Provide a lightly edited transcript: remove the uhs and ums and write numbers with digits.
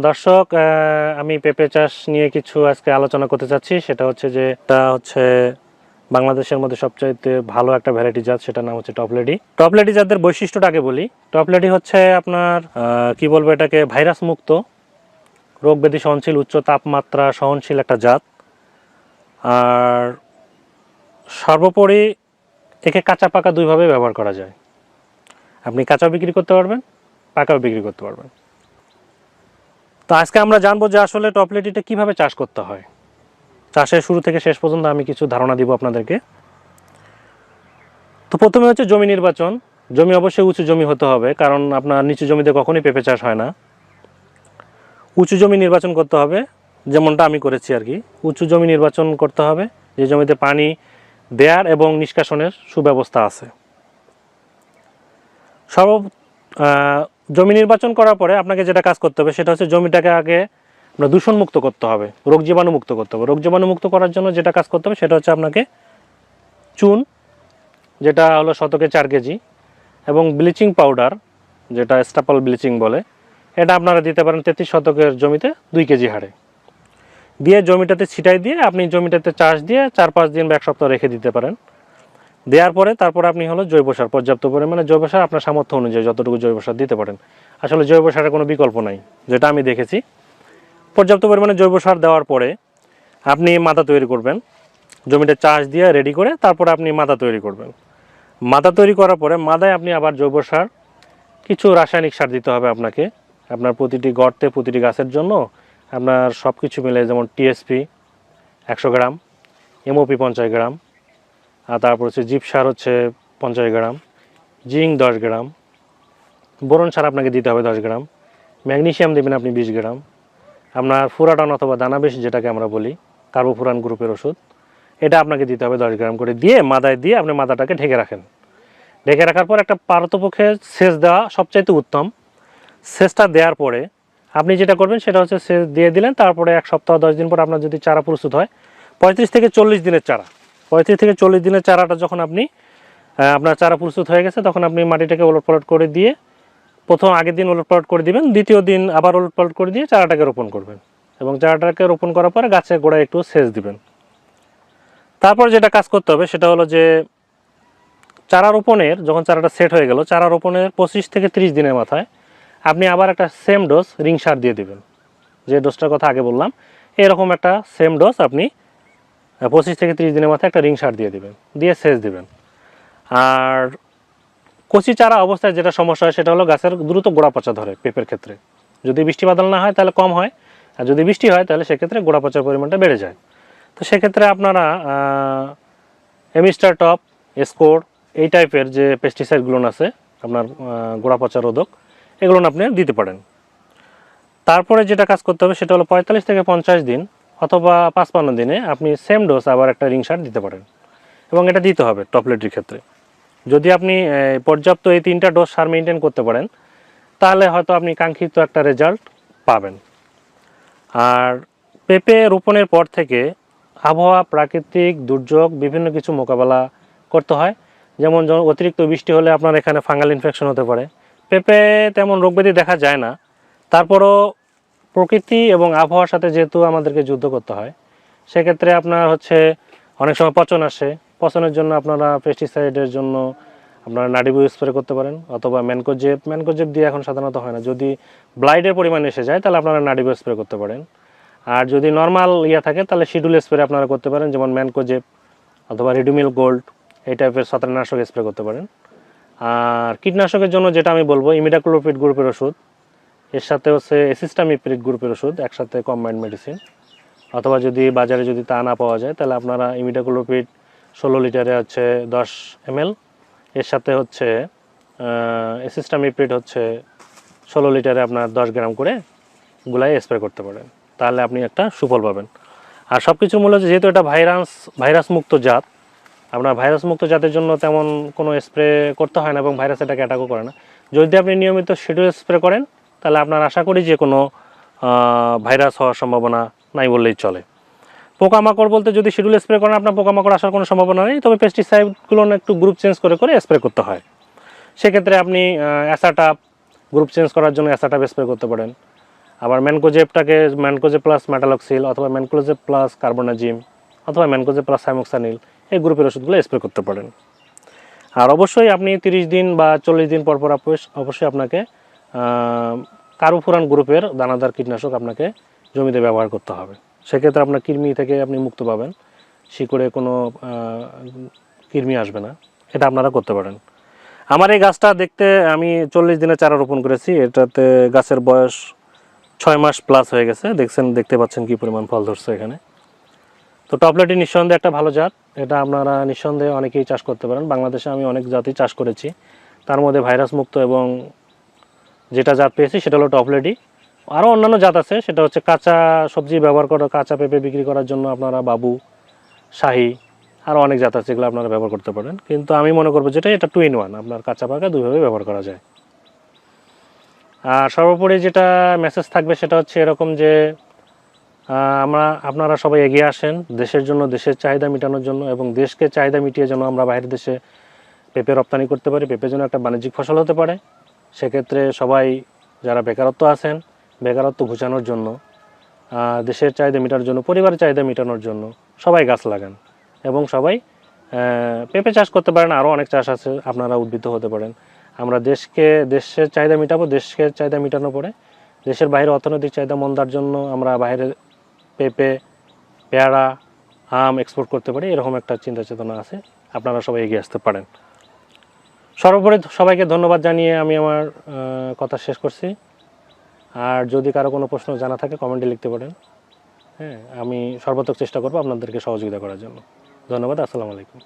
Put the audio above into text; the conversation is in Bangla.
দর্শক, আমি পেঁপে চাষ নিয়ে কিছু আজকে আলোচনা করতে চাচ্ছি। সেটা হচ্ছে যে এটা হচ্ছে বাংলাদেশের মধ্যে সবচাইতে ভালো একটা ভ্যারাইটি জাত, সেটার নাম হচ্ছে টপলেডি। টপলেডি জাতের বৈশিষ্ট্যটা আগে বলি। টপলেডি হচ্ছে আপনার কি বলবো, এটাকে ভাইরাস মুক্ত, রোগ ব্যাধি সহনশীল, উচ্চ তাপমাত্রা সহনশীল একটা জাত। আর সর্বোপরি একে কাঁচা পাকা দুইভাবে ব্যবহার করা যায়। আপনি কাঁচাও বিক্রি করতে পারবেন, পাকাও বিক্রি করতে পারবেন। তো আজকে আমরা জানবো যে আসলে টপলেডিটা কিভাবে চাষ করতে হয়। চাষের শুরু থেকে শেষ পর্যন্ত আমি কিছু ধারণা দিব আপনাদেরকে। তো প্রথমে হচ্ছে জমি নির্বাচন। জমি অবশ্যই উঁচু জমি হতে হবে, কারণ আপনার নিচু জমিতে কখনোই পেঁপে চাষ হয় না। উঁচু জমি নির্বাচন করতে হবে, যেমনটা আমি করেছি আর কি। উঁচু জমি নির্বাচন করতে হবে যে জমিতে পানি দেয়ার এবং নিষ্কাশনের সুব্যবস্থা আছে। জমি নির্বাচন করার পরে আপনাকে যেটা কাজ করতে হবে সেটা হচ্ছে জমিটাকে আগে আপনার দূষণমুক্ত করতে হবে, রোগ জীবাণু মুক্ত করতে হবে। রোগ জীবাণু মুক্ত করার জন্য যেটা কাজ করতে হবে সেটা হচ্ছে আপনাকে চুন, যেটা হলো শতকে 4 কেজি, এবং ব্লিচিং পাউডার, যেটা স্টাপল ব্লিচিং বলে, এটা আপনারা দিতে পারেন 33 শতকের জমিতে 2 কেজি হারে দিয়ে জমিটাতে ছিটাই দিয়ে আপনি জমিটাতে চাষ দিয়ে 4-5 দিন বা 1 সপ্তাহ রেখে দিতে পারেন। দেওয়ার পরে তারপর আপনি হলো জৈব সার, পর্যাপ্ত পরিমাণে জৈব সার আপনার সামর্থ্য অনুযায়ী যতটুকু জৈব সার দিতে পারেন। আসলে জৈব সারের কোনো বিকল্প নাই, যেটা আমি দেখেছি। পর্যাপ্ত পরিমাণে জৈব সার দেওয়ার পরে আপনি মাথা তৈরি করবেন, জমিটা চাষ দিয়ে রেডি করে তারপরে আপনি মাথা তৈরি করবেন। মাথা তৈরি করার পরে মাথায় আপনি আবার জৈব সার, কিছু রাসায়নিক সার দিতে হবে আপনাকে। আপনার প্রতিটি গর্তে, প্রতিটি গাছের জন্য আপনার সব কিছু মিলে, যেমন টিএসপি 100 গ্রাম, এমওপি 50 গ্রাম, আর তারপর হচ্ছে জিপ সার হচ্ছে 50 গ্রাম, জিঙ্ক 10 গ্রাম, বোরন সার আপনাকে দিতে হবে 10 গ্রাম, ম্যাগনেসিয়াম দেবেন আপনি 20 গ্রাম, আপনার ফুরাটান অথবা দানাবেশ যেটাকে আমরা বলি, কার্বোফুরান গ্রুপের ওষুধ, এটা আপনাকে দিতে হবে 10 গ্রাম করে দিয়ে মাদায় দিয়ে আপনি মাদাটাকে ঢেকে রাখেন। ঢেকে রাখার পর একটা পারতপক্ষে সেচ দেওয়া সবচাইতে উত্তম। সেচটা দেওয়ার পরে আপনি যেটা করবেন সেটা হচ্ছে সেচ দিয়ে দিলেন। তারপরে 1 সপ্তাহ 10 দিন পর আপনার যদি চারা প্রস্তুত হয়, 35 থেকে 40 দিনের চারা, 35 থেকে 40 দিনের চারাটা যখন আপনি আপনার চারা প্রস্তুত হয়ে গেছে, তখন আপনি মাটিটাকে ওলটপালট করে দিয়ে, প্রথম আগের দিন ওলটপালট করে দিবেন, দ্বিতীয় দিন আবার ওলটপালট করে দিয়ে চারাটাকে রোপণ করবেন। এবং চারাটাকে রোপণ করার পরে গাছের গোড়ায় একটু সেচ দিবেন। তারপর যেটা কাজ করতে হবে সেটা হলো যে চারা রোপণের, যখন চারাটা সেট হয়ে গেল, চারা রোপণের 25 থেকে 30 দিনের মাথায় আপনি আবার একটা সেম ডোজ রিং সার দিয়ে দিবেন। যে ডোজটার কথা আগে বললাম, এরকম একটা সেম ডোজ আপনি 25 থেকে 30 দিনের মাথায় একটা রিং সার দিয়ে দিবেন, দিয়ে সেচ দিবেন। আর কচি চারা অবস্থায় যেটা সমস্যা হয় সেটা হলো গাছের দ্রুত গোড়া পচা ধরে পেঁপের ক্ষেত্রে। যদি বৃষ্টি বাদল না হয় তাহলে কম হয়, আর যদি বৃষ্টি হয় তাহলে সেক্ষেত্রে গোড়া পচার পরিমাণটা বেড়ে যায়। তো সেক্ষেত্রে আপনারা এমিস্টার টপ, স্কোর, এই টাইপের যে পেস্টিসাইডগুলো আছে আপনার গোড়া পচা রোধক, এগুলো আপনি দিতে পারেন। তারপরে যেটা কাজ করতে হবে সেটা হলো 45 থেকে 50 দিন অথবা 55 দিনে আপনি সেম ডোজ আবার একটা রিং সার দিতে পারেন। এবং এটা দিতে হবে টপলেটির ক্ষেত্রে। যদি আপনি পর্যাপ্ত এই 3টা ডোজ সার মেনটেন করতে পারেন, তাহলে হয়তো আপনি কাঙ্ক্ষিত একটা রেজাল্ট পাবেন। আর পেঁপে রোপণের পর থেকে আবহাওয়া, প্রাকৃতিক দুর্যোগ, বিভিন্ন কিছু মোকাবেলা করতে হয়। যেমন অতিরিক্ত বৃষ্টি হলে আপনার এখানে ফাঙ্গাল ইনফেকশন হতে পারে। পেঁপে তেমন রোগব্যাধি দেখা যায় না, তারপরও প্রকৃতি এবং আবহাওয়ার সাথে যেহেতু আমাদেরকে যুদ্ধ করতে হয়, সেক্ষেত্রে আপনার হচ্ছে অনেক সময় পচন আসে। পচনের জন্য আপনারা পেস্টিসাইডের জন্য আপনারা নাডিবু স্প্রে করতে পারেন, অথবা ম্যানকোজেব দিয়ে এখন সাধারণত হয় না। যদি ব্লাইডের পরিমাণ এসে যায় তাহলে আপনারা নাডিবু স্প্রে করতে পারেন। আর যদি নর্মাল থাকে তাহলে শিডিউল স্প্রে আপনারা করতে পারেন, যেমন ম্যানকোজেব অথবা রেডিমিল গোল্ড, এই টাইপের ছত্রাকনাশক স্প্রে করতে পারেন। আর কীটনাশকের জন্য যেটা আমি বলবো, ইমিডাক্লোপিড গ্রুপের ওষুধ, এর সাথে হচ্ছে এসিস্টামিপ্রিড গ্রুপের ওষুধ, একসাথে কম্বাইন্ড মেডিসিন। অথবা যদি বাজারে যদি তা না পাওয়া যায় তাহলে আপনারা ইমিডাক্লোপিড 16 লিটারে হচ্ছে 10 ml, এর সাথে হচ্ছে এসিস্টামিপ্রিড হচ্ছে 16 লিটারে আপনার 10 গ্রাম করে গুলাই স্প্রে করতে পারেন। তাহলে আপনি একটা সুফল পাবেন। আর সব কিছু মূলত যেহেতু এটা ভাইরাস মুক্ত জাত, আপনার ভাইরাস মুক্ত জাতের জন্য তেমন কোনো স্প্রে করতে হয় না এবং ভাইরাস এটাকে অ্যাটাকও করে না। যদি আপনি নিয়মিত শিডিউল স্প্রে করেন তাহলে আপনার আশা করি যে কোনো ভাইরাস হওয়ার সম্ভাবনা নাই বললেই চলে। পোকামাকড় বলতে যদি শিডিউল স্প্রে করেন আপনার পোকামাকড় আসার কোনো সম্ভাবনা নেই, তবে পেস্টিসাইডগুলো একটু গ্রুপ চেঞ্জ করে স্প্রে করতে হয়। সেক্ষেত্রে আপনি অ্যাসাটাপ গ্রুপ চেঞ্জ করার জন্য অ্যাসাটাপ স্প্রে করতে পারেন। আবার ম্যানকোজেব প্লাস মেটালক্সিল অথবা ম্যানকোজেব প্লাস কার্বোনাজিম অথবা ম্যানকোজেব প্লাস সাইমোক্সানিল এই গ্রুপের ওষুধগুলো স্প্রে করতে পারেন। আর অবশ্যই আপনি 30 দিন বা 40 দিন পর পর অবশ্যই আপনাকে কার্বোফুরান গ্রুপের দানাদার কীটনাশক আপনাকে জমিতে ব্যবহার করতে হবে। সেক্ষেত্রে আপনার কৃমি থেকে আপনি মুক্ত পাবেন, শিকড়ে কোনো কৃমি আসবে না, এটা আপনারা করতে পারেন। আমার এই গাছটা দেখতে আমি 40 দিনে চারা রোপণ করেছি, এটাতে গাছের বয়স 6 মাস প্লাস হয়ে গেছে। দেখতে পাচ্ছেন কি পরিমাণ ফল ধরছে এখানে। তো টপলেটি নিঃসন্দেহে একটা ভালো জাত, এটা আপনারা নিঃসন্দেহে অনেকেই চাষ করতে পারেন। বাংলাদেশে আমি অনেক জাতই চাষ করেছি, তার মধ্যে ভাইরাস মুক্ত এবং যেটা জাত পেয়েছি সেটা হলো টপলেটি। আরও অন্যান্য জাত আছে, সেটা হচ্ছে কাঁচা সবজি ব্যবহার করা, কাঁচা পেঁপে বিক্রি করার জন্য আপনারা বাবু, শাহী, আরও অনেক জাত আছে, যেগুলো আপনারা ব্যবহার করতে পারেন। কিন্তু আমি মনে করবো যেটা এটা 2 in 1, আপনার কাঁচা পাকা দুইভাবে ব্যবহার করা যায়। আর সর্বোপরি যেটা মেসেজ থাকবে সেটা হচ্ছে এরকম যে আপনারা সবাই এগিয়ে আসেন দেশের জন্য, দেশের চাহিদা মেটানোর জন্য, এবং দেশকে চাহিদা মিটিয়ে যেন আমরা বাইরের দেশে পেঁপে রপ্তানি করতে পারি, পেঁপে যেন একটা বাণিজ্যিক ফসল হতে পারে। সেক্ষেত্রে সবাই যারা বেকারত্ব আছেন, বেকারত্ব ঘুচানোর জন্য, দেশের চাহিদা মেটানোর জন্য, পরিবারের চাহিদা মেটানোর জন্য সবাই গাছ লাগান এবং সবাই পেঁপে চাষ করতে পারেন। আরও অনেক চাষ আছে, আপনারা উদ্বুদ্ধ হতে পারেন। আমরা দেশের চাহিদা মেটাবো, দেশকে চাহিদা মেটানোর পরে দেশের বাইরে অর্থনৈতিক চাহিদা মন্দার জন্য আমরা বাইরে পেঁপে, পেয়ারা, আম এক্সপোর্ট করতে পারি, এরকম একটা চিন্তা চেতনা আছে। আপনারা সবাই এগিয়ে আসতে পারেন। সর্বোপরি সবাইকে ধন্যবাদ জানিয়ে আমি আমার কথা শেষ করছি। আর যদি কারো কোনো প্রশ্ন জানা থাকে কমেন্টে লিখতে পারেন। হ্যাঁ, আমি সর্বাত্মক চেষ্টা করবো আপনাদেরকে সহযোগিতা করার জন্য। ধন্যবাদ। আসসালামু আলাইকুম।